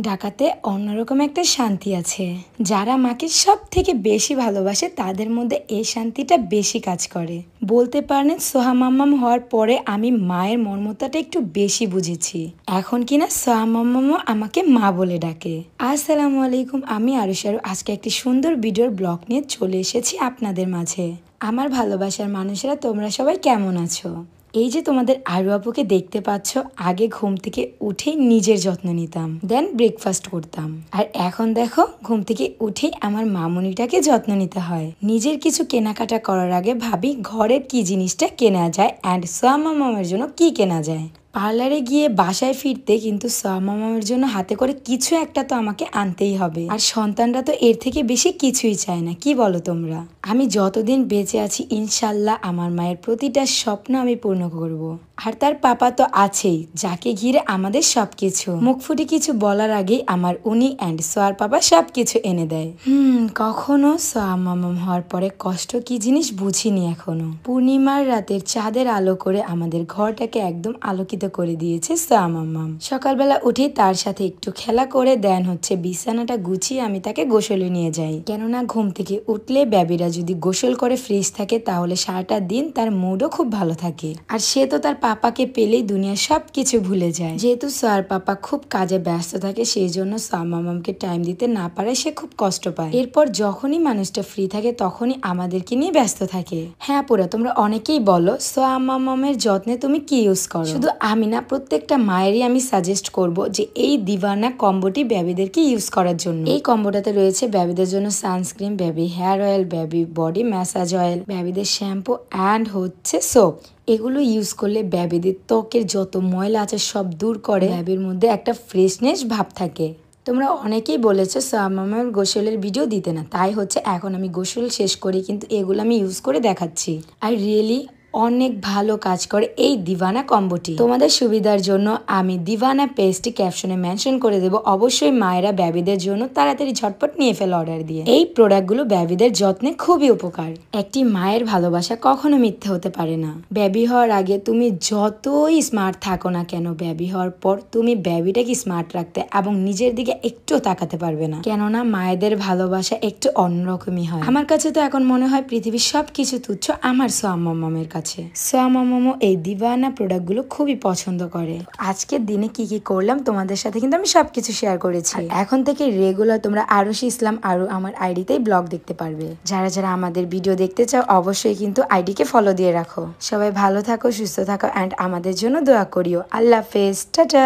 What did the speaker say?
ঢাকাতে অন্যরকম একটা শান্তি আছে। যারা মাকে সব থেকে বেশি ভালোবাসে তাদের মধ্যে এই শান্তিটা বেশি কাজ করে। বলতে পারেন সোহা মাম্মাম হওয়ার পরে আমি মায়ের মর্মতাটা একটু বেশি বুঝেছি। এখন কিনা সোহা মাম্মামও আমাকে মা বলে ডাকে। আসসালামু আলাইকুম, আমি আরুষারু আজকে একটি সুন্দর ভিডিওর ব্লগ নিয়ে চলে এসেছি আপনাদের মাঝে। আমার ভালোবাসার মানুষেরা তোমরা সবাই কেমন আছো? এই যে তোমাদের আরু আপুকে দেখতে পাচ্ছ, আগে ঘুম থেকে উঠেই নিজের যত্ন নিতাম, দেন ব্রেকফাস্ট করতাম। আর এখন দেখো ঘুম থেকে উঠেই আমার মামুনিটাকে যত্ন নিতে হয়। নিজের কিছু কেনাকাটা করার আগে ভাবি ঘরের কি জিনিসটা কেনা যায় অ্যান্ড সোয়া মামার জন্য কি কেনা যায়। পার্লারে গিয়ে বাসায় ফিরতে কিন্তু সোয়া মামার জন্য হাতে করে কিছু একটা তো আমাকে আনতেই হবে। আর সন্তানরা তো এর থেকে বেশি কিছুই চায় না, কি বলো তোমরা? আমি যতদিন বেঁচে আছি ইনশাল্লাহ আমার মায়ের প্রতিটা স্বপ্ন আমি পূর্ণ করব। আর তার পাপা তো আছেই, যাকে ঘিরে আমাদের সবকিছু। মুখ ফুটে কিছু বলার আগেই আমার উনি অ্যান্ড সোয়ার পাপা সবকিছু এনে দেয়। কখনো সোয়া মামাম হওয়ার পরে কষ্ট কি জিনিস বুঝিনি এখনো। পূর্ণিমার রাতের চাঁদের আলো করে আমাদের ঘরটাকে একদম আলোকিত করে দিয়েছে সোয়া মামাম। সকালবেলা উঠে তার সাথে একটু খেলা করে দেন হচ্ছে বিছানাটা গুছিয়ে আমি তাকে গোসলে নিয়ে যাই। কেননা ঘুম থেকে উঠলে বেবিরা যদি গোসল করে ফ্রেশ থাকে তাহলে সারাটা দিন তার মুডও খুব ভালো থাকে। আর সে তো তার পাপাকে পেলেই দুনিয়ার সবকিছু ভুলে যায়। যেহেতু সোয়ার পাপা খুব কাজে ব্যস্ত থাকে সেই জন্য সোয়া মামামকে টাইম দিতে না পারে সে খুব কষ্ট পায়। এরপর যখনই মানুষটা ফ্রি থাকে তখনই আমাদেরকে নিয়ে ব্যস্ত থাকে। হ্যাঁ পুরা তোমরা অনেকেই বলো সোয়া মামামের যত্নে তুমি কি ইউজ করো। শুধু আমি না, প্রত্যেকটা মায়েরই আমি সাজেস্ট করব যে এই দিভানা কম্বোটি বেবিদেরকে ইউজ করার জন্য। এই কম্বোটাতে রয়েছে বেবিদের জন্য sunscreen, baby hair oil, baby body massage oil, বেবিদের শ্যাম্পু অ্যান্ড হচ্ছে সোপ। এগুলো ইউজ করলে বেবিদের ত্বকের যত ময়লা আছে সব দূর করে। বেবির মধ্যে একটা ফ্রেশনেস ভাব থাকে। তোমরা অনেকেই বলেছো সোয়া মামার গোসলের ভিডিও দিতে না, তাই হচ্ছে এখন আমি গোসল শেষ করি কিন্তু এগুলো আমি ইউজ করে দেখাচ্ছি। আর রিয়েলি অনেক ভালো কাজ করে এই দিভানা কম্বোটি। তোমাদের সুবিধার জন্য আমি দিভানা পেজটি ক্যাপশনে মেনশন করে দেবো। অবশ্যই মায়েরা বেবিদের জন্য তাড়াতাড়ি ঝটপট নিয়ে ফেলে অর্ডার দিয়ে। এই প্রোডাক্টগুলো বেবিদের যত্নে খুবই উপকার। একটি মায়ের ভালোবাসা কখনো মিথ্যে হতে পারে না। বেবি হওয়ার আগে তুমি যতই স্মার্ট থাকো না কেন, বেবি হওয়ার পর তুমি বেবিটাকে স্মার্ট রাখতে এবং নিজের দিকে একটু তাকাতে পারবে না। কেননা মায়েদের ভালোবাসা একটু অন্যরকমই হয়। আমার কাছে তো এখন মনে হয় পৃথিবীর সবকিছু তুচ্ছ আমার সোয়া মামামের কাছে। সোয়া মামামও এই দিভানা প্রোডাক্টগুলো খুবই পছন্দ করে। আজকের দিনে কি কি করলাম তোমাদের সাথে কিন্তু আমি সবকিছু শেয়ার করেছি। এখন থেকে রেগুলার তোমরা আরুষি ইসলাম আরু আমার আইডিতেই ব্লগ দেখতে পারবে। যারা যারা আমাদের ভিডিও দেখতে চাও অবশ্যই কিন্তু আইডিকে ফলো দিয়ে রাখো। সবাই ভালো থাকো, সুস্থ থাকো অ্যান্ড আমাদের জন্য দোয়া করিও। আল্লাহ হাফেজ, টাটা।